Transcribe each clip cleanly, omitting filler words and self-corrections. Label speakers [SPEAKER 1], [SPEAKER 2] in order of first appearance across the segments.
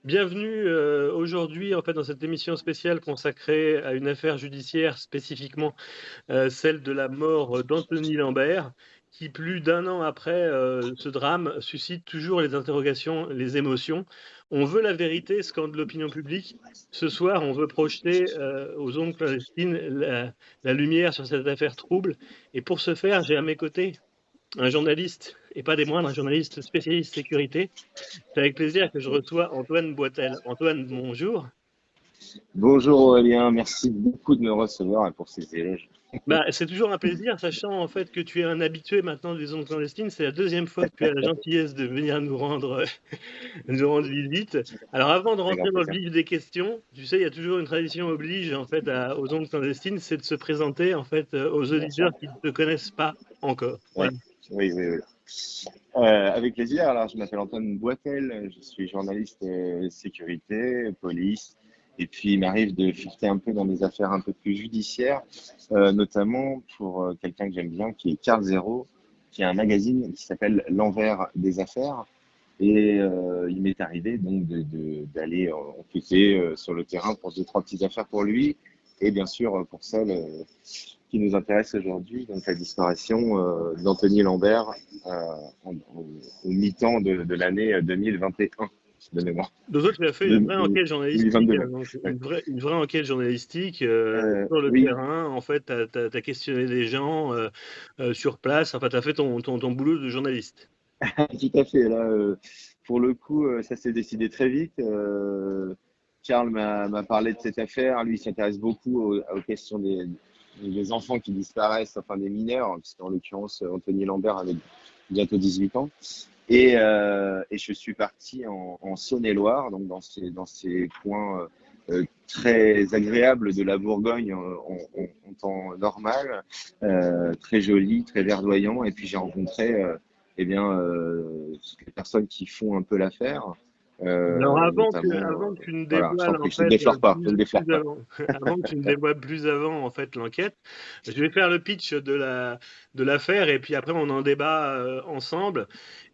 [SPEAKER 1] Bienvenue aujourd'hui en fait dans cette émission spéciale consacrée à une affaire judiciaire, spécifiquement celle de la mort d'Anthony Lambert, qui plus d'un an après ce drame suscite toujours les interrogations, les émotions. On veut la vérité, scande l'opinion publique. Ce soir, on veut projeter aux ondes clandestines la lumière sur cette affaire trouble. Et pour ce faire, j'ai à mes côtés un journaliste, et pas des moindres, un journaliste spécialiste sécurité. C'est avec plaisir que je reçois Antoine Boitel. Antoine, bonjour.
[SPEAKER 2] Bonjour Aurélien, merci beaucoup de me recevoir et pour ces éloges.
[SPEAKER 1] Bah, c'est toujours un plaisir, sachant en fait que tu es un habitué maintenant des ondes clandestines. C'est la deuxième fois que tu as la gentillesse de venir nous rendre, nous rendre visite. Alors, avant de
[SPEAKER 2] Avec grand
[SPEAKER 1] rentrer dans le
[SPEAKER 2] plaisir.
[SPEAKER 1] vif des questions, tu sais, il y a toujours une tradition oblige en fait aux ondes clandestines, c'est de se présenter en fait aux
[SPEAKER 2] Bien sûr.
[SPEAKER 1] auditeurs qui ne te connaissent pas encore.
[SPEAKER 2] Oui,
[SPEAKER 1] Voilà.
[SPEAKER 2] oui, oui, oui. Avec plaisir. Alors, je m'appelle Antoine Boitel, je suis journaliste sécurité, police, et puis il m'arrive de fureter un peu dans des affaires un peu plus judiciaires, notamment pour quelqu'un que j'aime bien, qui est Carl Zero, qui a un magazine qui s'appelle L'Envers des affaires. Et il m'est arrivé donc d'aller enquêter sur le terrain pour deux, trois petites affaires pour lui, et bien sûr pour celle qui nous intéresse aujourd'hui, donc la disparition d'Anthony Lambert au mi-temps de l'année 2021 de mémoire.
[SPEAKER 1] Donc toi, tu as fait une vraie enquête journalistique,
[SPEAKER 2] 2022
[SPEAKER 1] hein,
[SPEAKER 2] même.
[SPEAKER 1] donc
[SPEAKER 2] Ouais.
[SPEAKER 1] une vraie enquête journalistique sur le
[SPEAKER 2] Oui,
[SPEAKER 1] terrain. En fait, tu as questionné des gens sur place. Enfin, tu as fait ton boulot de journaliste.
[SPEAKER 2] tout à fait. Là, pour le coup, ça s'est décidé très vite. Charles m'a parlé de cette affaire. Lui, il s'intéresse beaucoup aux questions des enfants qui disparaissent, enfin des mineurs, puisqu'en l'occurrence, Anthony Lambert avait bientôt 18 ans. Et je suis parti en Saône-et-Loire, donc dans ces coins très agréables de la Bourgogne en temps normal, très joli, très verdoyant. Et puis j'ai rencontré eh bien, toutes les personnes qui font un peu l'affaire,
[SPEAKER 1] Alors
[SPEAKER 2] notamment,
[SPEAKER 1] avant que tu ne
[SPEAKER 2] voilà, je t'en
[SPEAKER 1] dévoiles en
[SPEAKER 2] prie, je ne
[SPEAKER 1] fait
[SPEAKER 2] déflore pas, je ne déflore
[SPEAKER 1] plus
[SPEAKER 2] pas.
[SPEAKER 1] avant, avant que tu ne dévoiles plus avant en fait l'enquête, je vais faire le pitch de l'affaire et puis après on en débat ensemble.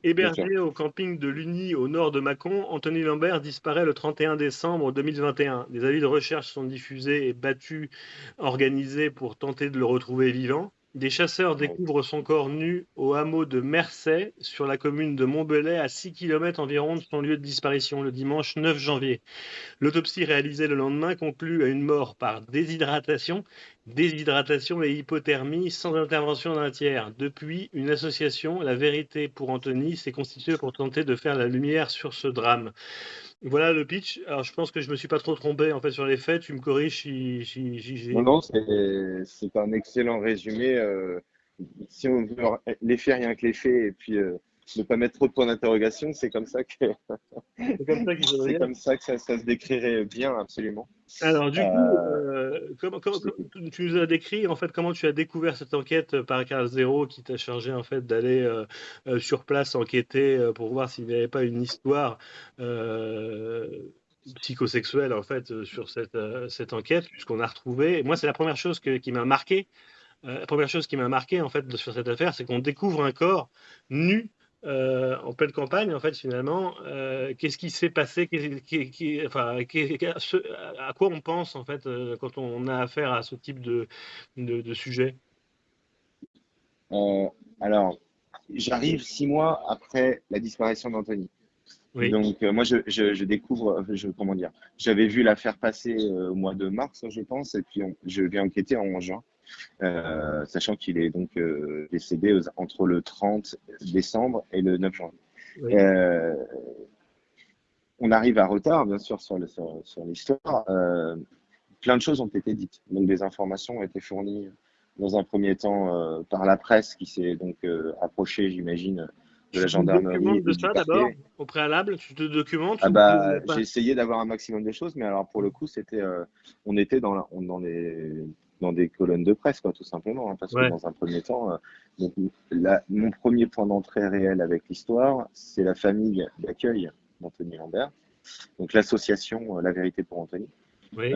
[SPEAKER 2] Bien sûr.
[SPEAKER 1] Hébergé au camping de Lugny au nord de Mâcon, Anthony Lambert disparaît le 31 décembre 2021. Des avis de recherche sont diffusés et battus, organisés pour tenter de le retrouver vivant. Des chasseurs
[SPEAKER 2] Ouais.
[SPEAKER 1] découvrent son corps nu au hameau de Mercey, sur la commune de Montbelay, à 6 km environ de son lieu de disparition, le dimanche 9 janvier. L'autopsie réalisée le lendemain conclut à une mort par déshydratation et hypothermie sans intervention d'un tiers. Depuis, une association, La Vérité pour Anthony, s'est constituée pour tenter de faire la lumière sur ce drame. Voilà le pitch. Alors je pense que je me suis pas trop trompé en fait sur les faits. Tu me corriges si
[SPEAKER 2] Non,
[SPEAKER 1] j'ai.
[SPEAKER 2] non, c'est un excellent résumé. Si on veut les faits, rien que les faits, et puis ne pas mettre trop de points d'interrogation,
[SPEAKER 1] C'est comme ça qu'il faudrait
[SPEAKER 2] c'est
[SPEAKER 1] dire.
[SPEAKER 2] comme ça que ça se décrirait bien, absolument.
[SPEAKER 1] Alors du coup,
[SPEAKER 2] Euh, je t'écoute.
[SPEAKER 1] tu nous as décrit en fait comment tu as découvert cette enquête par Carl Zero qui t'a chargé en fait d'aller sur place enquêter pour voir s'il n'y avait pas une histoire euh, psychosexuelle en fait sur cette enquête puisqu'on a retrouvé. Et moi, c'est la première chose qui m'a marqué. La première chose qui m'a marqué en fait sur cette affaire, c'est qu'on découvre un corps nu en pleine campagne, en fait, finalement. Qu'est-ce qui s'est passé? Enfin, à quoi on pense en fait quand on a affaire à ce type de sujet?
[SPEAKER 2] Euh, alors, j'arrive 6 mois après la disparition d'Anthony.
[SPEAKER 1] Oui,
[SPEAKER 2] Donc, moi, je découvre, comment dire, j'avais vu l'affaire passer au mois de mars, je pense, et puis je vais enquêter en juin, sachant qu'il est donc décédé entre le 30 décembre et le 9 janvier.
[SPEAKER 1] oui.
[SPEAKER 2] Euh, on arrive à retard, bien sûr, sur l'histoire. Plein de choses ont été dites. Donc, des informations ont été fournies dans un premier temps par la presse qui s'est donc approchée, j'imagine, de la
[SPEAKER 1] Tu te
[SPEAKER 2] gendarmerie
[SPEAKER 1] documentes de
[SPEAKER 2] et du
[SPEAKER 1] ça d'abord,
[SPEAKER 2] parquet.
[SPEAKER 1] au préalable? Tu te documentes
[SPEAKER 2] Ah
[SPEAKER 1] ou tu
[SPEAKER 2] bah,
[SPEAKER 1] pas?
[SPEAKER 2] j'ai essayé d'avoir un maximum de choses, mais alors pour le coup, on était dans des colonnes de presse, quoi, tout simplement, hein, parce que
[SPEAKER 1] Ouais.
[SPEAKER 2] dans un premier temps, donc, mon premier point d'entrée réel avec l'histoire, c'est la famille d'accueil d'Anthony Lambert, donc l'association La Vérité pour Anthony,
[SPEAKER 1] Oui.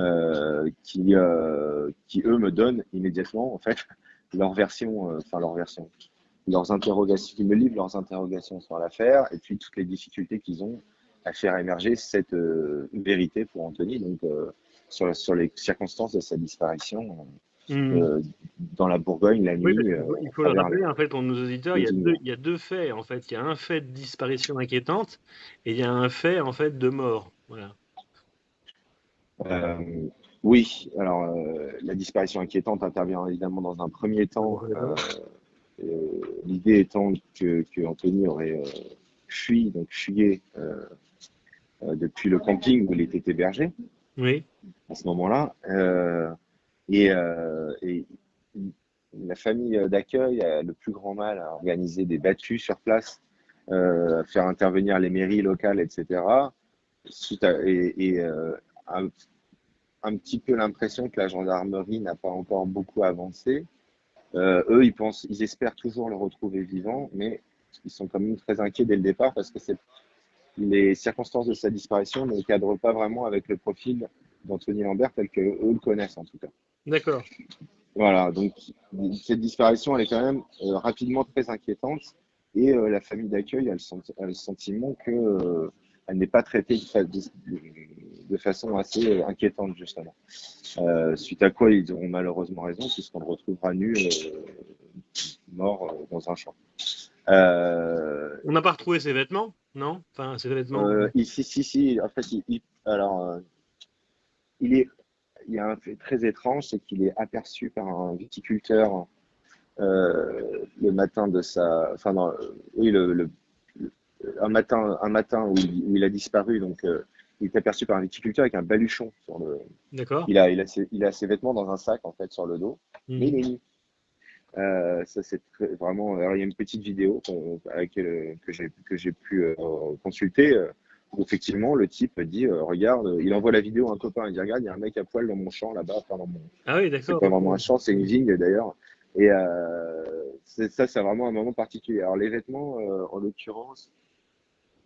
[SPEAKER 2] qui eux me donnent immédiatement, en fait, leur version, leurs interrogations, qui me livrent leurs interrogations sur l'affaire et puis toutes les difficultés qu'ils ont à faire émerger cette vérité pour Anthony, donc sur les circonstances de sa disparition
[SPEAKER 1] Mhm.
[SPEAKER 2] euh, dans la Bourgogne la
[SPEAKER 1] Oui, parce
[SPEAKER 2] nuit
[SPEAKER 1] qu'il faut, il
[SPEAKER 2] à
[SPEAKER 1] faut le
[SPEAKER 2] travers
[SPEAKER 1] rappeler, en fait, pour nos auditeurs,
[SPEAKER 2] les ignoments.
[SPEAKER 1] il y a deux faits, en fait. Il y a un fait de disparition inquiétante et il y a un fait, en fait, de mort. Voilà.
[SPEAKER 2] Euh, oui, alors la disparition inquiétante intervient évidemment dans un premier temps, l'idée étant que Anthony aurait fui, donc fuyé depuis le camping où il était hébergé
[SPEAKER 1] Oui,
[SPEAKER 2] à ce moment-là. Et la famille d'accueil a le plus grand mal à organiser des battues sur place, à faire intervenir les mairies locales, etc. Un, un petit peu l'impression que la gendarmerie n'a pas encore beaucoup avancé. Eux, ils espèrent toujours le retrouver vivant, mais ils sont quand même très inquiets dès le départ parce que les circonstances de sa disparition ne cadrent pas vraiment avec le profil d'Anthony Lambert tel qu'eux le connaissent en tout cas.
[SPEAKER 1] d'accord.
[SPEAKER 2] Voilà, donc cette disparition, elle est quand même rapidement très inquiétante et la famille d'accueil a le sentiment que elle n'est pas traitée de façon assez inquiétante justement. Suite à quoi ils auront malheureusement raison puisqu'on le retrouvera nu, mort dans un champ. Euh,
[SPEAKER 1] On n'a pas retrouvé ses vêtements, non? Enfin, ses vêtements.
[SPEAKER 2] si, en fait, alors, il est, il y a un fait très étrange, c'est qu'il est aperçu par un viticulteur le matin de sa, enfin, non, oui, un matin où il a disparu, donc il est aperçu par un viticulteur avec un baluchon sur le,
[SPEAKER 1] D'accord.
[SPEAKER 2] il a ses vêtements dans un sac en fait sur le dos, mais il
[SPEAKER 1] Mhm.
[SPEAKER 2] est nu. Ça, c'est vraiment. Alors, il y a une petite vidéo que j'ai pu consulter où effectivement le type dit regarde, il envoie la vidéo à un copain, il dit regarde, il y a un mec à poil dans mon champ là-bas, enfin dans mon.
[SPEAKER 1] Ah oui,
[SPEAKER 2] C'est
[SPEAKER 1] d'accord,
[SPEAKER 2] pas
[SPEAKER 1] ok.
[SPEAKER 2] vraiment un champ, c'est une vigne d'ailleurs. Et c'est vraiment un moment particulier. Alors, les vêtements, en l'occurrence,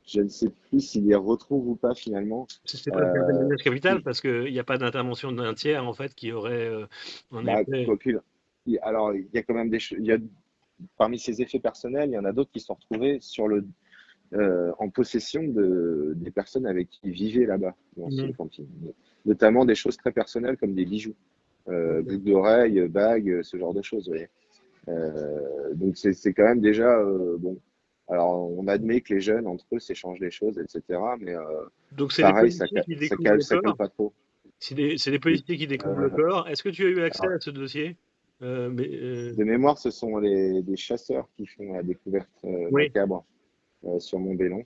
[SPEAKER 2] je ne sais plus s'il les retrouve ou pas finalement.
[SPEAKER 1] C'est presque un
[SPEAKER 2] Euh,
[SPEAKER 1] témoignage capital parce qu'il n'y a pas d'intervention d'un tiers, en fait, qui aurait, en
[SPEAKER 2] bah,
[SPEAKER 1] effet.
[SPEAKER 2] quoi qu'il- alors, il y a quand même des choses. Parmi ces effets personnels, il y en a d'autres qui sont retrouvés en possession des personnes avec qui ils vivaient là-bas, dans ce
[SPEAKER 1] Mhm.
[SPEAKER 2] camping. Notamment des choses très personnelles comme des bijoux,
[SPEAKER 1] Ok.
[SPEAKER 2] boucles d'oreilles, bagues, ce genre de choses. Vous voyez. Donc c'est quand même déjà bon. Alors on admet que les jeunes entre eux s'échangent des choses, etc. Mais
[SPEAKER 1] Donc, c'est les
[SPEAKER 2] pareil,
[SPEAKER 1] policiers qui découvrent le
[SPEAKER 2] ça colle
[SPEAKER 1] corps?
[SPEAKER 2] pas trop.
[SPEAKER 1] C'est les policiers qui découvrent le
[SPEAKER 2] Euh,
[SPEAKER 1] corps. Est-ce que tu as eu accès
[SPEAKER 2] alors,
[SPEAKER 1] à ce dossier? Mais,
[SPEAKER 2] de mémoire, ce sont des chasseurs qui font la découverte
[SPEAKER 1] oui,
[SPEAKER 2] macabre sur Mont-Bellon.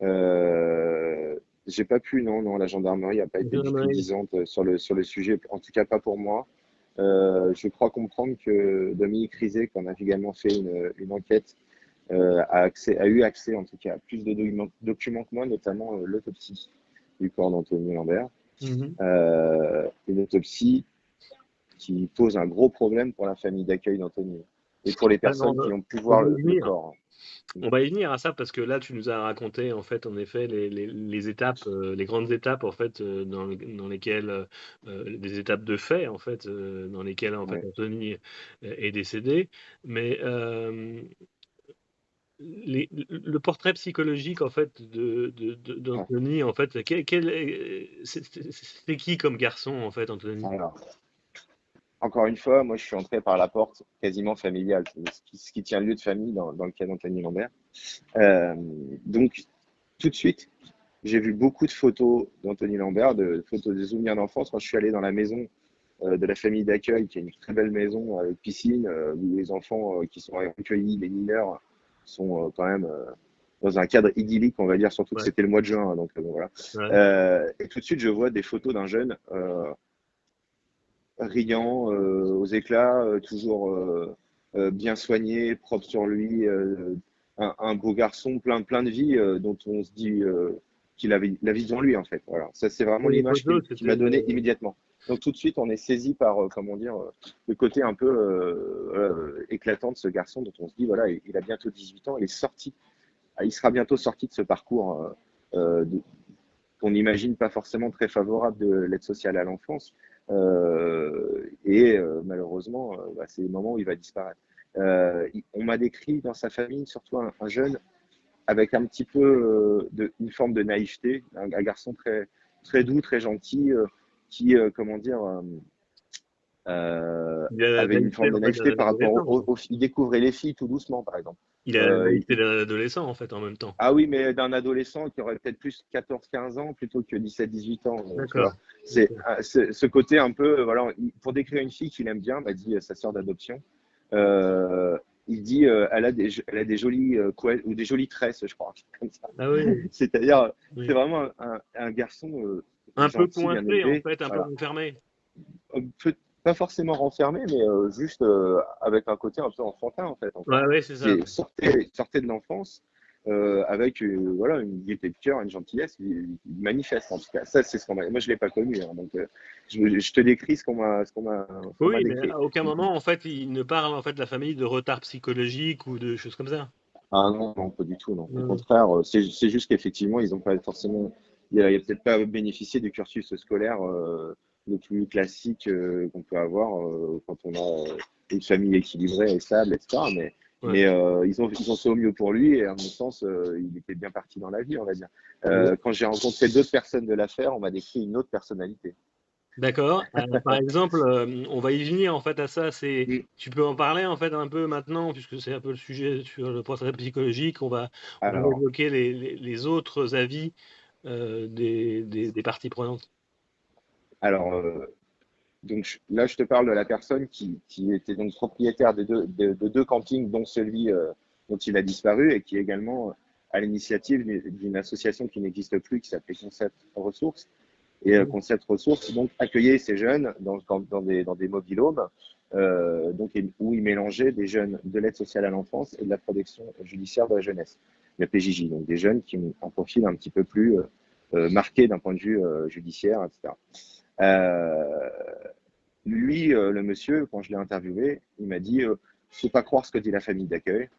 [SPEAKER 2] Euh, j'ai pas pu, non, la gendarmerie n'a pas été du tout
[SPEAKER 1] gendarmerie.
[SPEAKER 2] disante sur le sujet, en tout cas pas pour moi. Je crois comprendre que Dominique Rizet, qui en a également fait une enquête, a eu accès en tout cas à plus de documents que moi, notamment l'autopsie du corps d'Anthony Lambert.
[SPEAKER 1] Mhm.
[SPEAKER 2] Une autopsie qui pose un gros problème pour la famille d'accueil d'Anthony et pour les
[SPEAKER 1] Alors,
[SPEAKER 2] personnes qui ont pu
[SPEAKER 1] on
[SPEAKER 2] voir
[SPEAKER 1] va y
[SPEAKER 2] le
[SPEAKER 1] venir.
[SPEAKER 2] corps.
[SPEAKER 1] On va y venir à ça parce que là, tu nous as raconté en fait, en effet, les étapes, les grandes étapes en fait, dans lesquelles des étapes de fait en fait, dans lesquelles en fait
[SPEAKER 2] Ouais.
[SPEAKER 1] Anthony est décédé. Mais le portrait psychologique en fait
[SPEAKER 2] Ouais.
[SPEAKER 1] d'Anthony en fait, c'est qui comme garçon en fait, Anthony?
[SPEAKER 2] Alors, encore une fois, moi je suis entré par la porte quasiment familiale, ce qui tient lieu de famille dans le cas d'Anthony Lambert. Euh, donc, tout de suite, j'ai vu beaucoup de photos d'Anthony Lambert, de photos des souvenirs d'enfance. Quand je suis allé dans la maison de la famille d'accueil, qui est une très belle maison avec piscine, où les enfants qui sont recueillis, les mineurs, sont quand même dans un cadre idyllique, on va dire, surtout que
[SPEAKER 1] Ouais,
[SPEAKER 2] c'était le mois de juin, hein, donc bon, voilà.
[SPEAKER 1] ouais.
[SPEAKER 2] Et tout de suite, je vois des photos d'un jeune riant, aux éclats, toujours bien soigné, propre sur lui, un beau garçon, plein de vie, dont on se dit qu'il avait la vie devant lui, en fait. Voilà. Ça, c'est vraiment
[SPEAKER 1] Et les
[SPEAKER 2] l'image
[SPEAKER 1] photos,
[SPEAKER 2] qu'il m'a
[SPEAKER 1] c'était
[SPEAKER 2] donnée immédiatement. Donc tout de suite, on est saisi par, comment dire, le côté un peu éclatant de ce garçon dont on se dit, voilà, il a bientôt 18 ans, il est sorti, il sera bientôt sorti de ce parcours qu'on n'imagine pas forcément très favorable de l'aide sociale à l'enfance. Malheureusement, c'est le moment où il va disparaître. On m'a décrit dans sa famille surtout un jeune avec un petit peu une forme de naïveté, un garçon très, très doux, très gentil, qui, comment dire,
[SPEAKER 1] Il a la
[SPEAKER 2] avait une
[SPEAKER 1] naïveté
[SPEAKER 2] forme de
[SPEAKER 1] en fait
[SPEAKER 2] naïveté
[SPEAKER 1] d'un
[SPEAKER 2] par rapport
[SPEAKER 1] adolescent.
[SPEAKER 2] il découvrait les filles tout doucement, par exemple.
[SPEAKER 1] Il a la
[SPEAKER 2] Euh,
[SPEAKER 1] naïveté d'un adolescent en fait en même temps.
[SPEAKER 2] ah oui, mais d'un adolescent qui aurait peut-être plus 14-15 ans plutôt que 17-18 ans, tu
[SPEAKER 1] D'accord.
[SPEAKER 2] vois. C'est
[SPEAKER 1] Ok.
[SPEAKER 2] ce côté un peu, voilà, pour décrire une fille qu'il aime bien, m'a dit sa sœur d'adoption. Euh, il dit, elle a des jolies couettes ou des jolies tresses, je crois, comme ça.
[SPEAKER 1] Ah oui,
[SPEAKER 2] C'est-à-dire, c'est
[SPEAKER 1] oui.
[SPEAKER 2] vraiment un garçon
[SPEAKER 1] Un peu
[SPEAKER 2] gentil, bien
[SPEAKER 1] coincé en
[SPEAKER 2] élevé,
[SPEAKER 1] fait, un peu
[SPEAKER 2] voilà.
[SPEAKER 1] renfermé.
[SPEAKER 2] Pas forcément renfermé, mais juste avec un côté un peu enfantin, en fait,
[SPEAKER 1] Ouais,
[SPEAKER 2] encore.
[SPEAKER 1] ouais, c'est ça.
[SPEAKER 2] Sortez de l'enfance avec voilà, une gaieté de cœur, une gentillesse, il manifeste, en tout cas. Ça, c'est ce qu'on m'a. Moi, je ne l'ai pas connu, hein, donc je te décris ce qu'on m'a
[SPEAKER 1] Oui, mais
[SPEAKER 2] décrit.
[SPEAKER 1] à aucun moment en fait il ne parle en fait de la famille de retard psychologique ou de choses comme ça.
[SPEAKER 2] Ah non, non, pas du tout, non. Au
[SPEAKER 1] Hmm.
[SPEAKER 2] contraire, c'est juste qu'effectivement, ils n'ont pas forcément. Il y a peut-être pas bénéficié du cursus scolaire le plus classique qu'on peut avoir quand on a une famille équilibrée et stable, etc.
[SPEAKER 1] Ouais.
[SPEAKER 2] Mais ils ont fait au mieux pour lui et à mon sens, il était bien parti dans la vie, on va dire. Quand j'ai rencontré d'autres personnes de l'affaire, on m'a décrit une autre personnalité.
[SPEAKER 1] D'accord. Par exemple, on va y venir en fait à ça. C'est,
[SPEAKER 2] Mm.
[SPEAKER 1] tu peux en parler en fait un peu maintenant, puisque c'est un peu le sujet sur le portrait psychologique. On va
[SPEAKER 2] Alors,
[SPEAKER 1] évoquer les autres avis des parties prenantes.
[SPEAKER 2] alors, donc là, je te parle de la personne qui était donc propriétaire de deux campings, dont celui dont il a disparu, et qui est également à l'initiative d'une association qui n'existe plus, qui s'appelait Concept Ressources. Et
[SPEAKER 1] Mhm.
[SPEAKER 2] Concept Ressources donc accueillait ces jeunes dans des mobil-homes, donc où ils mélangeaient des jeunes de l'aide sociale à l'enfance et de la protection judiciaire de la jeunesse, la PJJ, donc des jeunes qui ont un profil un petit peu plus marqué d'un point de vue judiciaire, etc. Euh, Lui, le monsieur, quand je l'ai interviewé, il m'a dit faut pas croire ce que dit la famille d'accueil.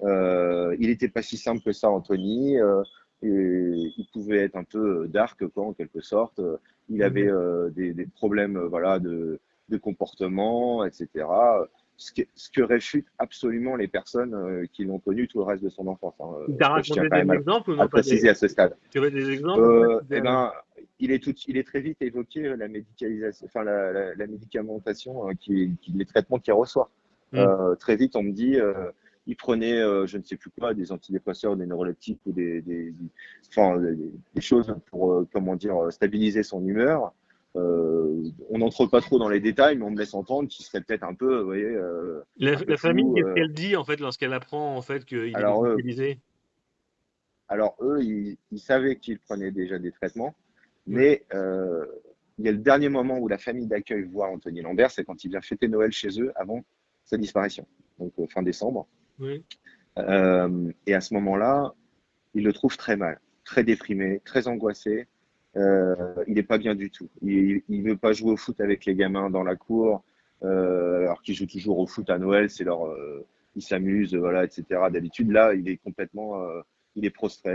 [SPEAKER 2] Il n'était pas si simple que ça, Anthony. Et il pouvait être un peu dark, quoi, en quelque sorte. Il avait
[SPEAKER 1] Mhm.
[SPEAKER 2] des problèmes, voilà, de comportement, etc. Ce que réfute absolument les personnes qui l'ont connu tout le reste de son enfance, hein.
[SPEAKER 1] Il t'a
[SPEAKER 2] Je tiens
[SPEAKER 1] raconté
[SPEAKER 2] quand
[SPEAKER 1] des
[SPEAKER 2] même
[SPEAKER 1] exemples ou
[SPEAKER 2] à
[SPEAKER 1] non
[SPEAKER 2] le
[SPEAKER 1] pas
[SPEAKER 2] préciser à ce stade.
[SPEAKER 1] tu avais des exemples en fait
[SPEAKER 2] Eh ben, il est très vite évoqué la médicalisation, enfin la médicamentation, les traitements qu'il reçoit.
[SPEAKER 1] Mhm.
[SPEAKER 2] Très vite, on me dit, il prenait, je ne sais plus quoi, des antidépresseurs, des neuroleptiques ou enfin, des choses pour, comment dire, stabiliser son humeur. On n'entre pas trop dans les détails, mais on me laisse entendre qu'il serait peut-être un peu, vous voyez, un peu
[SPEAKER 1] La famille,
[SPEAKER 2] fou.
[SPEAKER 1] qu'est-ce qu'elle dit en fait lorsqu'elle apprend en fait qu'il est
[SPEAKER 2] Alors, eux,
[SPEAKER 1] médicalisé?
[SPEAKER 2] ils savaient qu'il prenait déjà des traitements,
[SPEAKER 1] Oui.
[SPEAKER 2] mais il y a le dernier moment où la famille d'accueil voit Anthony Lambert, c'est quand il vient fêter Noël chez eux avant sa disparition, donc fin décembre.
[SPEAKER 1] Oui.
[SPEAKER 2] Et à ce moment-là, il le trouve très mal, très déprimé, très angoissé. Il n'est pas bien du tout. Il ne veut pas jouer au foot avec les gamins dans la cour, alors qu'il joue toujours au foot à Noël. Ils s'amusent, voilà, etc. D'habitude, là, il est prostré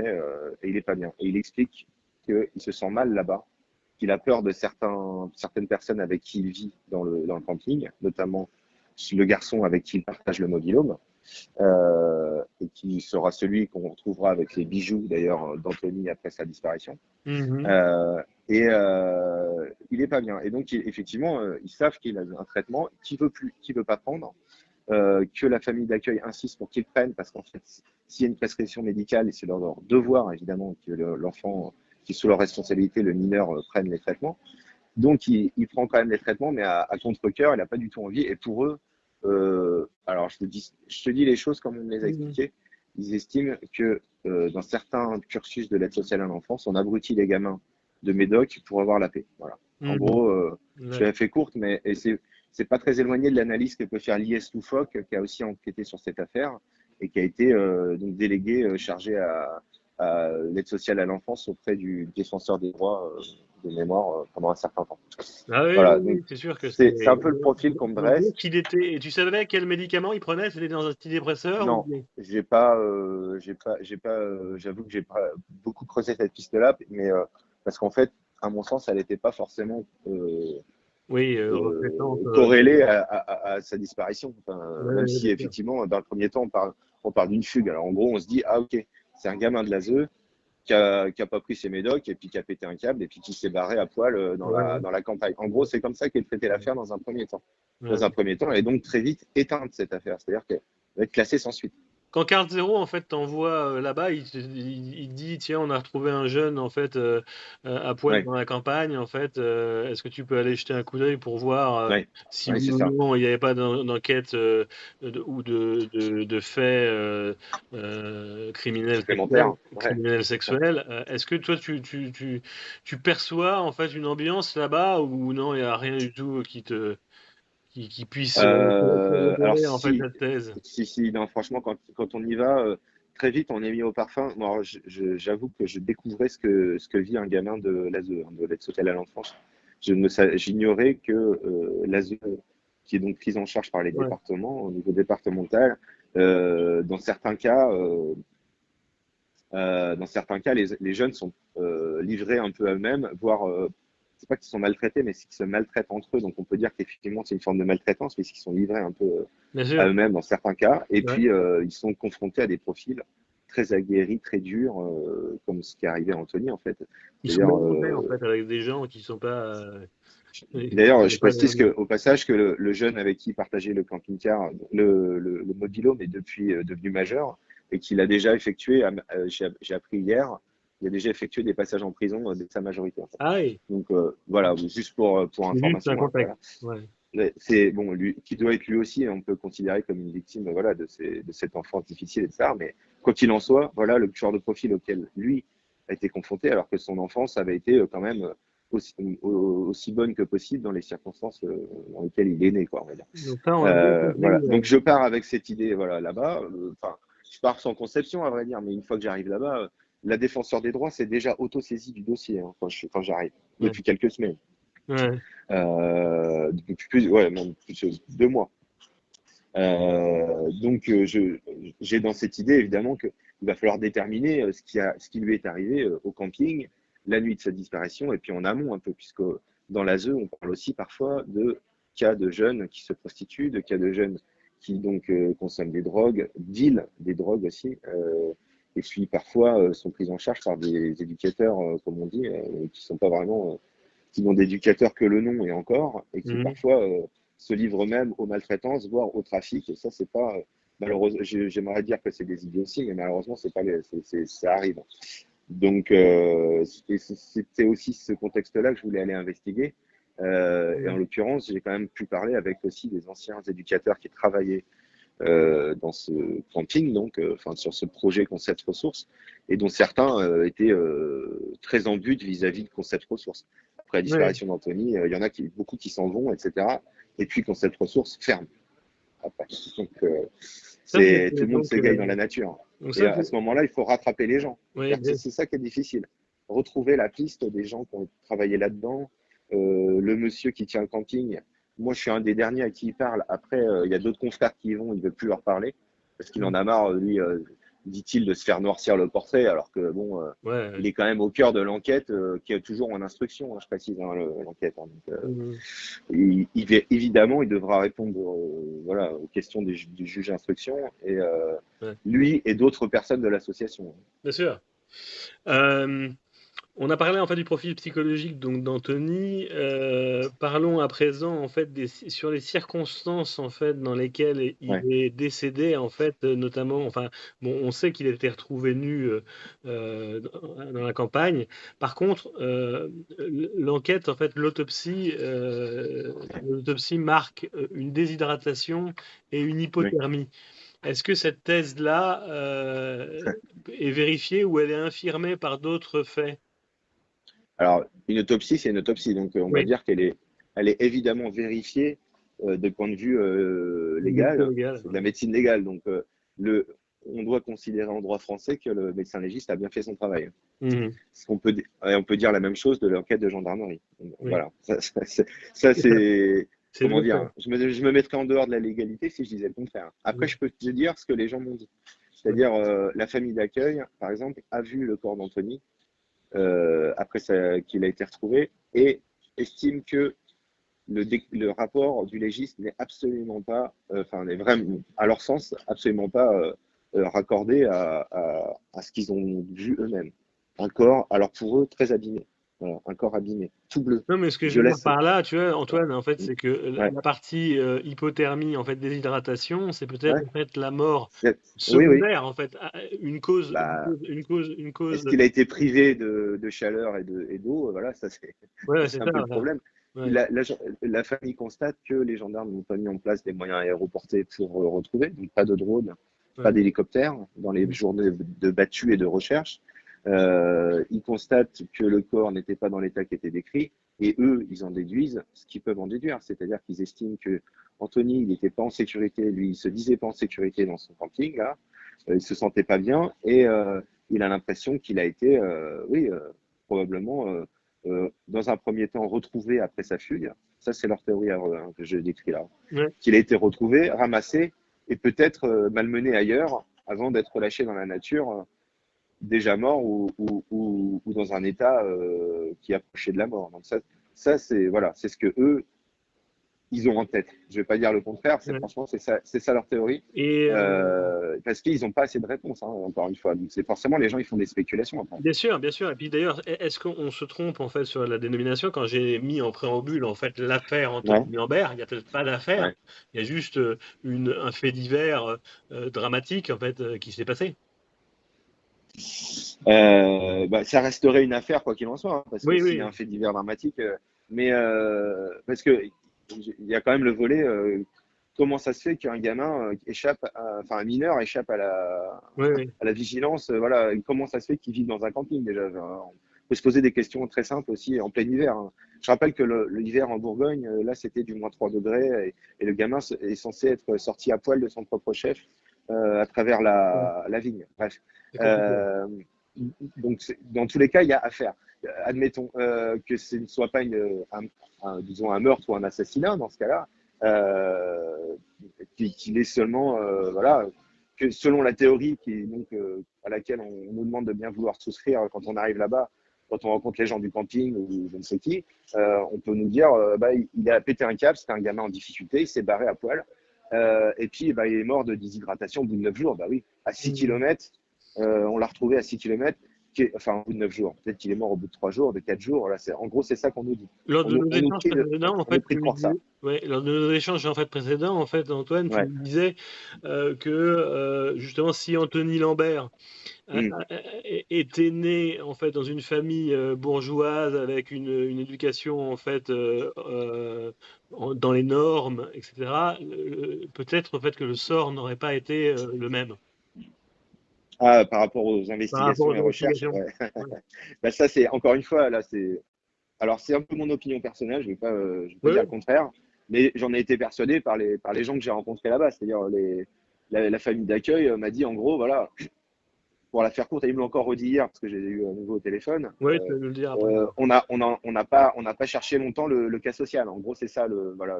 [SPEAKER 2] et il n'est pas bien. Et il explique qu'il se sent mal là-bas, qu'il a peur de certaines personnes avec qui il vit dans le camping, notamment le garçon avec qui il partage le mobil-home et qui sera celui qu'on retrouvera avec les bijoux d'ailleurs d'Anthony après sa disparition.
[SPEAKER 1] Mhm.
[SPEAKER 2] Il est pas bien. Et donc, effectivement, ils savent qu'il a un traitement qu'il veut pas prendre, que la famille d'accueil insiste pour qu'il prenne, parce qu'en fait, s'il y a une prescription médicale, et c'est leur devoir, évidemment, que l'enfant qui est sous leur responsabilité, le mineur, prenne les traitements. Donc, il prend quand même les traitements, mais à contre-cœur, il n'a pas du tout envie. Et pour eux, alors je te dis les choses comme on me les a
[SPEAKER 1] Mhm.
[SPEAKER 2] expliquées. Ils estiment que dans certains cursus de l'aide sociale à l'enfance, on abrutit les gamins de médoc pour avoir la paix. Voilà. En
[SPEAKER 1] Mhm.
[SPEAKER 2] gros, je l'ai
[SPEAKER 1] D'accord.
[SPEAKER 2] fait courte, mais et c'est pas très éloigné de l'analyse que peut faire l'IS Loufoque, qui a aussi enquêté sur cette affaire et qui a été donc délégué chargé à l'aide sociale à l'enfance auprès du défenseur des droits de mémoire pendant un certain temps.
[SPEAKER 1] Ah oui, oui,
[SPEAKER 2] Voilà, donc
[SPEAKER 1] oui, c'est sûr que
[SPEAKER 2] c'est un
[SPEAKER 1] c'est.
[SPEAKER 2] peu le profil qu'on me
[SPEAKER 1] Donc
[SPEAKER 2] dresse.
[SPEAKER 1] il était. Et tu savais quel médicament il prenait? C'était dans un antidépresseur ou...
[SPEAKER 2] Non, j'avoue que j'ai pas beaucoup creusé cette piste-là, mais parce qu'en fait, à mon sens, elle n'était pas forcément
[SPEAKER 1] Oui, reflétante.
[SPEAKER 2] corrélée à sa disparition. Enfin,
[SPEAKER 1] Ouais,
[SPEAKER 2] même
[SPEAKER 1] ouais,
[SPEAKER 2] si
[SPEAKER 1] bien sûr.
[SPEAKER 2] effectivement, dans le premier temps, on parle d'une fugue. Alors en gros, on se dit, ah ok, c'est un gamin de l'ASE qui a pas pris ses médocs et puis qui a pété un câble et puis qui s'est barré à poil
[SPEAKER 1] Ouais,
[SPEAKER 2] dans la campagne. En gros, c'est comme ça qu'est traitée l'affaire dans un premier temps.
[SPEAKER 1] ouais.
[SPEAKER 2] Dans un premier temps, elle est donc très vite éteinte, cette affaire. C'est-à-dire qu'elle va être classée sans suite.
[SPEAKER 1] Quand Carte Zéro en fait t'envoie là-bas, il dit tiens on a retrouvé un jeune en fait à poil
[SPEAKER 2] Ouais,
[SPEAKER 1] dans la campagne en fait est-ce que tu peux aller jeter un coup d'œil pour voir
[SPEAKER 2] ouais,
[SPEAKER 1] si
[SPEAKER 2] ouais,
[SPEAKER 1] oui
[SPEAKER 2] c'est
[SPEAKER 1] ou
[SPEAKER 2] ça.
[SPEAKER 1] non il n'y avait pas d'enquête ou de faits
[SPEAKER 2] Supplémentaire. Ouais.
[SPEAKER 1] criminels sexuels. Est-ce que toi tu perçois en fait une ambiance là-bas ou non il n'y a rien du tout qui puisse
[SPEAKER 2] Alors
[SPEAKER 1] corroborer en fait
[SPEAKER 2] si,
[SPEAKER 1] cette thèse?
[SPEAKER 2] si, non, franchement, quand on y va, très vite, on est mis au parfum. Moi, alors, j'avoue que je découvrais ce que vit un gamin de l'ASE, hein, de l'aide sociale à l'enfance. J'ignorais que l'ASE, qui est donc prise en charge par les
[SPEAKER 1] Ouais,
[SPEAKER 2] départements, au niveau départemental, dans certains cas, les jeunes sont livrés un peu à eux-mêmes, voire, c'est pas qu'ils sont maltraités, mais c'est qu'ils se maltraitent entre eux. Donc on peut dire qu'effectivement c'est une forme de maltraitance, puisqu'ils sont livrés un peu
[SPEAKER 1] bien
[SPEAKER 2] à
[SPEAKER 1] sûr.
[SPEAKER 2] eux-mêmes dans certains cas. Et
[SPEAKER 1] Ouais.
[SPEAKER 2] puis ils sont confrontés à des profils très aguerris, très durs, comme ce qui est arrivé à Anthony en fait.
[SPEAKER 1] Ils sont
[SPEAKER 2] C'est-à-dire,
[SPEAKER 1] mélangés en fait avec des gens qui sont pas, qui
[SPEAKER 2] d'ailleurs,
[SPEAKER 1] sont
[SPEAKER 2] je
[SPEAKER 1] pas
[SPEAKER 2] précise au passage que le jeune avec qui il partageait le camping-car, le mobilhome est depuis devenu majeur et qu'il a déjà effectué, j'ai appris hier, il a déjà effectué des passages en prison dès sa majorité en fait.
[SPEAKER 1] ah oui,
[SPEAKER 2] Donc voilà, juste pour
[SPEAKER 1] c'est juste un
[SPEAKER 2] information, hein,
[SPEAKER 1] contexte.
[SPEAKER 2] voilà.
[SPEAKER 1] Ouais.
[SPEAKER 2] C'est bon, lui, qui doit être lui aussi, on peut considérer comme une victime, voilà, de cet enfant difficile, etc. Mais quoi qu'il en soit, voilà le genre de profil auquel lui a été confronté, alors que son enfance avait été quand même aussi bonne que possible dans les circonstances dans lesquelles il est né, quoi, on va dire.
[SPEAKER 1] Donc ça, on a bien
[SPEAKER 2] Voilà.
[SPEAKER 1] compris.
[SPEAKER 2] Donc je pars avec cette idée, voilà, là-bas. Enfin, je pars sans conception, à vrai dire, mais une fois que j'arrive là-bas, la défenseur des droits s'est déjà auto-saisie du dossier hein, quand j'arrive,
[SPEAKER 1] Ouais.
[SPEAKER 2] depuis quelques semaines.
[SPEAKER 1] Ouais.
[SPEAKER 2] Depuis plus, ouais, même plus de 2 mois. Donc, j'ai dans cette idée, évidemment, qu'il va falloir déterminer ce qui lui est arrivé au camping, la nuit de sa disparition, et puis en amont un peu, puisque dans l'ASE, on parle aussi parfois de cas de jeunes qui se prostituent, de cas de jeunes qui donc consomment des drogues, deal des drogues aussi, et puis parfois sont pris en charge par des éducateurs, comme on dit, qui sont pas vraiment qui n'ont d'éducateurs que le nom et encore, et qui
[SPEAKER 1] Mhm.
[SPEAKER 2] parfois se livrent même aux maltraitances, voire au trafic. Et ça, c'est pas malheureusement. J'aimerais dire que c'est des idioties, mais malheureusement, c'est pas ça arrive. Donc, c'était aussi ce contexte-là que je voulais aller investiguer. Et en l'occurrence, j'ai quand même pu parler avec aussi des anciens éducateurs qui travaillaient dans ce camping, donc, enfin, sur ce projet Concept Ressources, et dont certains étaient très en but vis-à-vis de Concept Ressources. Après la
[SPEAKER 1] Ouais.
[SPEAKER 2] disparition d'Anthony, il y en a beaucoup qui s'en vont, etc. Et puis Concept Ressources ferme après. Donc,
[SPEAKER 1] Ça,
[SPEAKER 2] tout le monde s'égaye dans la nature.
[SPEAKER 1] donc
[SPEAKER 2] Et
[SPEAKER 1] ça,
[SPEAKER 2] à ce moment-là, il faut rattraper les gens.
[SPEAKER 1] ouais,
[SPEAKER 2] C'est ça qui est difficile. Retrouver la piste des gens qui ont travaillé là-dedans. Le monsieur qui tient le camping, moi, je suis un des derniers à qui il parle. Après, il y a d'autres confrères qui y vont, il ne veut plus leur parler parce qu'il en a marre, lui, dit-il, de se faire noircir le portrait, alors que, bon, il
[SPEAKER 1] ouais.
[SPEAKER 2] est quand même au cœur de l'enquête, qui est toujours en instruction, hein, je précise, hein, l'enquête. Hein. Donc,
[SPEAKER 1] Mhm.
[SPEAKER 2] évidemment, il devra répondre voilà, aux questions du juge d'instruction et
[SPEAKER 1] Ouais.
[SPEAKER 2] lui et d'autres personnes de l'association.
[SPEAKER 1] Bien sûr. Euh, On a parlé en fait du profil psychologique donc d'Anthony. Parlons à présent en fait sur les circonstances en fait dans lesquelles il
[SPEAKER 2] Ouais,
[SPEAKER 1] est décédé en fait, notamment. Enfin, bon, on sait qu'il a été retrouvé nu dans la campagne. Par contre, l'enquête en fait, l'autopsie marque une déshydratation et une
[SPEAKER 2] oui.
[SPEAKER 1] hypothermie. Est-ce que cette thèse-là est vérifiée ou elle est infirmée par d'autres faits?
[SPEAKER 2] Alors, une autopsie, c'est une autopsie, donc on va
[SPEAKER 1] Oui,
[SPEAKER 2] dire elle est évidemment vérifiée de point de vue
[SPEAKER 1] médico
[SPEAKER 2] légal.
[SPEAKER 1] légal.
[SPEAKER 2] C'est de la médecine légale, donc le, on doit considérer en droit français que le médecin légiste a bien fait son travail.
[SPEAKER 1] Mhm.
[SPEAKER 2] Et on peut dire la même chose de l'enquête de gendarmerie.
[SPEAKER 1] Oui,
[SPEAKER 2] Voilà. Ça,
[SPEAKER 1] c'est ça.
[SPEAKER 2] c'est.
[SPEAKER 1] C'est
[SPEAKER 2] Comment
[SPEAKER 1] le
[SPEAKER 2] dire?
[SPEAKER 1] fait.
[SPEAKER 2] Je me mettrais en dehors de la légalité si je disais le contraire. Après,
[SPEAKER 1] Mhm.
[SPEAKER 2] je peux te dire ce que les gens m'ont dit.
[SPEAKER 1] Oui,
[SPEAKER 2] C'est-à-dire, la famille d'accueil, par exemple, a vu le corps d'Anthony après qu'il a été retrouvé et estime que le rapport du légiste n'est absolument pas, enfin, n'est vraiment, à leur sens, absolument pas raccordé à ce qu'ils ont vu eux-mêmes. Un corps, alors pour eux, très abîmé. Voilà, un corps abîmé, tout bleu,
[SPEAKER 1] Non, mais ce que je veux dire
[SPEAKER 2] violacé.
[SPEAKER 1] par là, tu vois, Antoine, en fait, c'est que
[SPEAKER 2] Ouais,
[SPEAKER 1] la partie hypothermie, en fait, déshydratation, c'est peut-être
[SPEAKER 2] ouais.
[SPEAKER 1] en fait la mort
[SPEAKER 2] Oui, oui.
[SPEAKER 1] secondaire, en fait, une cause,
[SPEAKER 2] Bah,
[SPEAKER 1] une cause.
[SPEAKER 2] est-ce qu'il a été privé de chaleur et d'eau? Voilà, ça c'est
[SPEAKER 1] Ouais,
[SPEAKER 2] c'est
[SPEAKER 1] c'est
[SPEAKER 2] un
[SPEAKER 1] ça.
[SPEAKER 2] peu le
[SPEAKER 1] Voilà.
[SPEAKER 2] problème.
[SPEAKER 1] Ouais.
[SPEAKER 2] La famille constate que les gendarmes n'ont pas mis en place des moyens aéroportés pour retrouver, donc pas de drone, pas
[SPEAKER 1] Ouais.
[SPEAKER 2] d'hélicoptère dans les journées de battues et de recherche. Ils constatent que le corps n'était pas dans l'état qui était décrit, et eux, ils en déduisent ce qu'ils peuvent en déduire, c'est-à-dire qu'ils estiment que Anthony, il n'était pas en sécurité, lui, il se disait pas en sécurité dans son camping, là, il se sentait pas bien, et il a l'impression qu'il a été, oui, probablement, dans un premier temps, retrouvé après sa fugue. Ça, c'est leur théorie hein, que je décris là.
[SPEAKER 1] Ouais.
[SPEAKER 2] Qu'il a été retrouvé, ramassé et peut-être malmené ailleurs avant d'être relâché dans la nature, déjà mort ou dans un état qui approchait de la mort. Donc ça c'est voilà, c'est ce que eux ils ont en tête. Je vais pas dire le contraire,
[SPEAKER 1] Ouais.
[SPEAKER 2] franchement c'est ça leur théorie.
[SPEAKER 1] Et
[SPEAKER 2] Parce qu'ils n'ont pas assez de réponses, hein, encore une fois. Donc c'est forcément les gens ils font des spéculations après.
[SPEAKER 1] bien sûr, bien sûr. Et puis d'ailleurs, est-ce qu'on se trompe en fait sur la dénomination? Quand j'ai mis en préambule en fait l'affaire Anthony
[SPEAKER 2] Ouais,
[SPEAKER 1] Lambert, il n'y a peut-être pas d'affaire,
[SPEAKER 2] ouais.
[SPEAKER 1] il y a juste un fait divers dramatique en fait qui s'est passé.
[SPEAKER 2] Bah, ça resterait une affaire quoi qu'il en soit, hein, parce que
[SPEAKER 1] Oui,
[SPEAKER 2] s'il y a
[SPEAKER 1] oui,
[SPEAKER 2] un fait divers dramatique, mais parce que il y a quand même le volet comment ça se fait qu'un gamin enfin un mineur échappe
[SPEAKER 1] oui, oui.
[SPEAKER 2] à la vigilance, voilà, comment ça se fait qu'il vit dans un camping déjà. On peut se poser des questions très simples aussi en plein hiver, hein. Je rappelle que l'hiver en Bourgogne, là c'était du -3 degrés et le gamin est censé être sorti à poil de son propre chef à travers
[SPEAKER 1] Ouais,
[SPEAKER 2] la vigne. Bref.
[SPEAKER 1] c'est compliqué.
[SPEAKER 2] Euh, donc, dans tous les cas, il y a affaire. Admettons que ce ne soit pas disons un meurtre ou un assassinat dans ce cas-là, euh, qu'il est seulement, voilà, que selon la théorie donc, à laquelle on nous demande de bien vouloir souscrire quand on arrive là-bas, quand on rencontre les gens du camping ou je ne sais qui, on peut nous dire bah, il a pété un câble, c'était un gamin en difficulté, il s'est barré à poil, et puis bah, il est mort de déshydratation au bout de 9 jours. Bah oui, à 6
[SPEAKER 1] Mhm.
[SPEAKER 2] km, on l'a retrouvé à 6 km, enfin au bout de 9 jours. Peut-être qu'il est mort au bout de 3 jours, de 4 jours. Là, en gros, c'est ça qu'on nous dit.
[SPEAKER 1] Lors de nos
[SPEAKER 2] On nous
[SPEAKER 1] échanges
[SPEAKER 2] prie
[SPEAKER 1] précédents, en
[SPEAKER 2] on nous
[SPEAKER 1] fait,
[SPEAKER 2] prie
[SPEAKER 1] tu
[SPEAKER 2] de
[SPEAKER 1] me
[SPEAKER 2] croire ça.
[SPEAKER 1] disais, ouais, lors de nos échanges en fait précédents, en fait, Antoine, tu
[SPEAKER 2] Ouais.
[SPEAKER 1] me disais que justement, si Anthony Lambert
[SPEAKER 2] Mm.
[SPEAKER 1] était né en fait dans une famille bourgeoise avec une éducation en fait dans les normes, etc., peut-être en fait que le sort n'aurait pas été le même
[SPEAKER 2] Ah, par rapport aux
[SPEAKER 1] par rapport
[SPEAKER 2] investigations
[SPEAKER 1] aux
[SPEAKER 2] et recherches,
[SPEAKER 1] investigations.
[SPEAKER 2] ouais.
[SPEAKER 1] Ouais,
[SPEAKER 2] Bah, ça, c'est encore une fois, là, c'est. Alors, c'est un peu mon opinion personnelle, je vais pas
[SPEAKER 1] oui,
[SPEAKER 2] dire
[SPEAKER 1] oui.
[SPEAKER 2] le contraire, mais j'en ai été persuadé par les gens que j'ai rencontrés là-bas. C'est-à-dire, la famille d'accueil m'a dit, en gros, voilà, pour la faire courte, et ils me l'ont encore redit hier parce que j'ai eu un nouveau au téléphone.
[SPEAKER 1] Ouais, tu vas nous le dire après.
[SPEAKER 2] On n'a pas cherché longtemps le cas social. En gros, c'est ça voilà.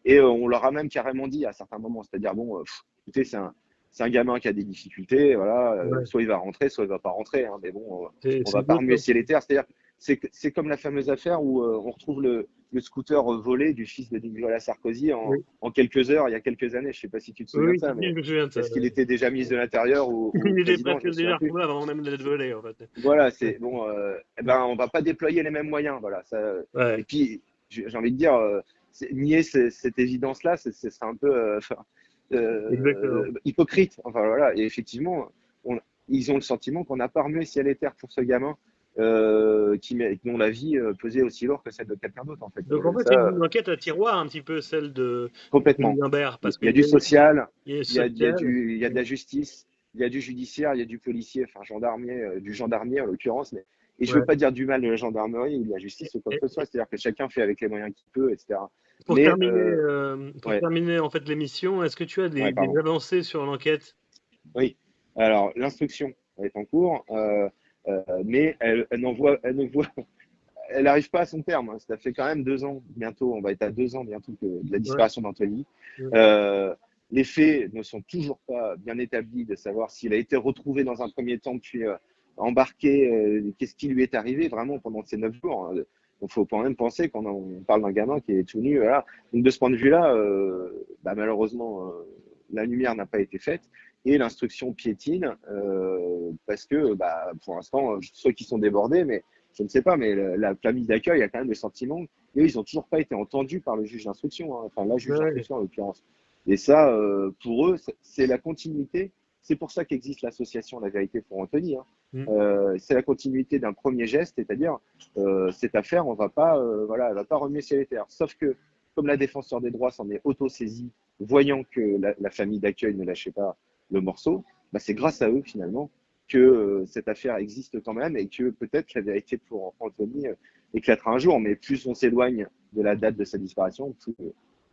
[SPEAKER 2] Et on leur a même carrément dit à certains moments, c'est-à-dire bon, écoutez, c'est un gamin qui a des difficultés, voilà.
[SPEAKER 1] Ouais.
[SPEAKER 2] Soit il va rentrer, soit il va pas rentrer, hein, mais bon, on
[SPEAKER 1] C'est
[SPEAKER 2] va pas
[SPEAKER 1] deux
[SPEAKER 2] remuer
[SPEAKER 1] top.
[SPEAKER 2] ciel et terre. C'est-à-dire, c'est comme la fameuse affaire où on retrouve le scooter volé du fils de Nicolas Sarkozy
[SPEAKER 1] Oui,
[SPEAKER 2] en quelques heures, il y a quelques années. Je sais pas si tu te souviens de
[SPEAKER 1] oui,
[SPEAKER 2] ça,
[SPEAKER 1] si, je
[SPEAKER 2] mais
[SPEAKER 1] me souviens de ça.
[SPEAKER 2] est-ce qu'il était déjà ministre de l'Intérieur ou
[SPEAKER 1] Il était
[SPEAKER 2] président?
[SPEAKER 1] presque
[SPEAKER 2] Je me souviens
[SPEAKER 1] déjà
[SPEAKER 2] plus.
[SPEAKER 1] retrouvé avant même d'être volé, en fait.
[SPEAKER 2] Voilà, c'est bon. Eh ben, on va pas déployer les mêmes moyens, voilà. Ça, et
[SPEAKER 1] Ouais,
[SPEAKER 2] puis, j'ai envie de dire, nier cette évidence-là, c'est un peu
[SPEAKER 1] exactement.
[SPEAKER 2] hypocrite. Enfin voilà. Et effectivement, ils ont le sentiment qu'on n'a pas remué ciel et terre pour ce gamin dont la vie pesait aussi lourd que celle de quelqu'un d'autre, en fait.
[SPEAKER 1] Donc en fait, c'est
[SPEAKER 2] Ça,
[SPEAKER 1] une enquête à tiroir un petit peu celle de Anthony
[SPEAKER 2] complètement.
[SPEAKER 1] Lambert,
[SPEAKER 2] Il
[SPEAKER 1] parce
[SPEAKER 2] y a
[SPEAKER 1] qu'il
[SPEAKER 2] du
[SPEAKER 1] y a aussi
[SPEAKER 2] social,
[SPEAKER 1] il y a le
[SPEAKER 2] il
[SPEAKER 1] social.
[SPEAKER 2] y a de la justice, il y a du judiciaire, il y a du policier, enfin gendarmier, du gendarmier en l'occurrence. Et je veux
[SPEAKER 1] Ouais.
[SPEAKER 2] pas dire du mal de la gendarmerie ou de la
[SPEAKER 1] Et-
[SPEAKER 2] justice ou quoi que ce
[SPEAKER 1] et-
[SPEAKER 2] soit, c'est-à-dire que chacun fait avec les moyens qu'il peut, etc.
[SPEAKER 1] pour
[SPEAKER 2] Mais
[SPEAKER 1] terminer,
[SPEAKER 2] ouais,
[SPEAKER 1] en fait l'émission, est-ce que tu as
[SPEAKER 2] ouais,
[SPEAKER 1] des
[SPEAKER 2] pardon.
[SPEAKER 1] avancées sur l'enquête?
[SPEAKER 2] Oui. Alors l'instruction est en cours, mais elle ne voit, elle n'arrive pas à son terme, hein. Ça fait quand même 2 ans bientôt, on va être à 2 ans bientôt de la
[SPEAKER 1] Ouais.
[SPEAKER 2] disparition d'Anthony.
[SPEAKER 1] Ouais.
[SPEAKER 2] Euh, les faits ne sont toujours pas bien établis de savoir s'il a été retrouvé dans un premier temps, puis embarqué, qu'est-ce qui lui est arrivé vraiment pendant ces 9 jours, hein. Donc, il faut quand même penser qu'on parle d'un gamin qui est tout nu. Voilà. Donc, de ce point de vue-là, bah, malheureusement, la lumière n'a pas été faite. et l'instruction piétine parce que pour l'instant, soit qu'ils sont débordés, mais je ne sais pas, mais la famille d'accueil a quand même le sentiment et eux, ils n'ont toujours pas été entendus par le juge d'instruction, hein, enfin la juge
[SPEAKER 1] Ouais.
[SPEAKER 2] d'instruction en l'occurrence. Et ça, pour eux, c'est la continuité. C'est pour ça qu'existe l'association La Vérité pour Anthony. Hein.
[SPEAKER 1] Mm.
[SPEAKER 2] C'est la continuité d'un premier geste, c'est-à-dire cette affaire, on va pas, voilà, elle va pas remuer ciel et terre. Sauf que, comme la défenseur des droits s'en est auto-saisie, voyant que la famille d'accueil ne lâchait pas le morceau, c'est grâce à eux finalement que cette affaire existe quand même et que peut-être la vérité pour Anthony éclatera un jour. Mais plus on s'éloigne de la date de sa disparition, plus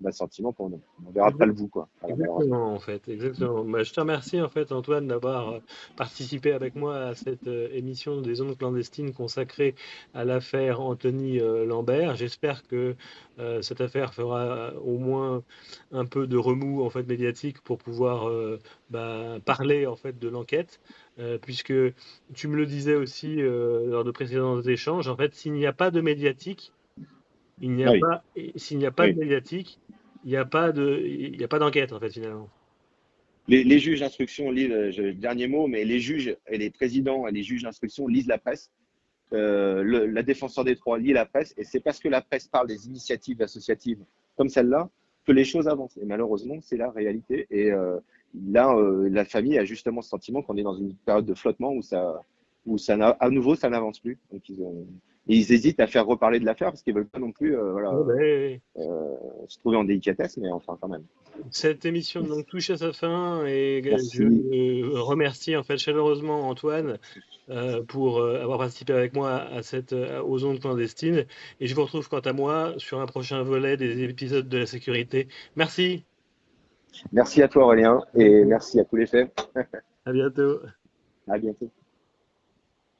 [SPEAKER 2] on a le sentiment qu'on ne verra pas le bout, quoi. Voilà, malheureusement.
[SPEAKER 1] Exactement, en fait, exactement. Je te remercie, en fait, Antoine, d'avoir participé avec moi à cette émission des Ondes clandestines consacrée à l'affaire Anthony Lambert. J'espère que cette affaire fera au moins un peu de remous, en fait, médiatique pour pouvoir parler, en fait, de l'enquête. Puisque tu me le disais aussi lors de précédents échanges, en fait, s'il n'y a pas de médiatique, il n'y a
[SPEAKER 2] Oui,
[SPEAKER 1] pas, s'il n'y a pas de
[SPEAKER 2] oui.
[SPEAKER 1] médiatique, il n'y a pas d'enquête, en fait, finalement.
[SPEAKER 2] Les juges d'instruction lisent, dernier mot, mais les juges et les présidents et les juges d'instruction lisent la presse. La défenseur des droits lit la presse, et c'est parce que la presse parle des initiatives associatives comme celle-là que les choses avancent. Et malheureusement, c'est la réalité. Et là, la famille a justement ce sentiment qu'on est dans une période de flottement où à nouveau, ça n'avance plus. Donc, ils hésitent à faire reparler de l'affaire parce qu'ils veulent pas non plus
[SPEAKER 1] Ouais, ben,
[SPEAKER 2] se trouver en délicatesse, mais enfin, quand même.
[SPEAKER 1] cette émission donc touche à sa fin et je
[SPEAKER 2] Merci.
[SPEAKER 1] remercie en fait chaleureusement Antoine pour avoir participé avec moi à aux ondes clandestines et je vous retrouve quant à moi sur un prochain volet des épisodes de la sécurité. Merci,
[SPEAKER 2] Merci à toi, Aurélien,
[SPEAKER 1] à
[SPEAKER 2] et
[SPEAKER 1] bientôt.
[SPEAKER 2] merci à tous les faits.
[SPEAKER 1] À bientôt.
[SPEAKER 2] À bientôt.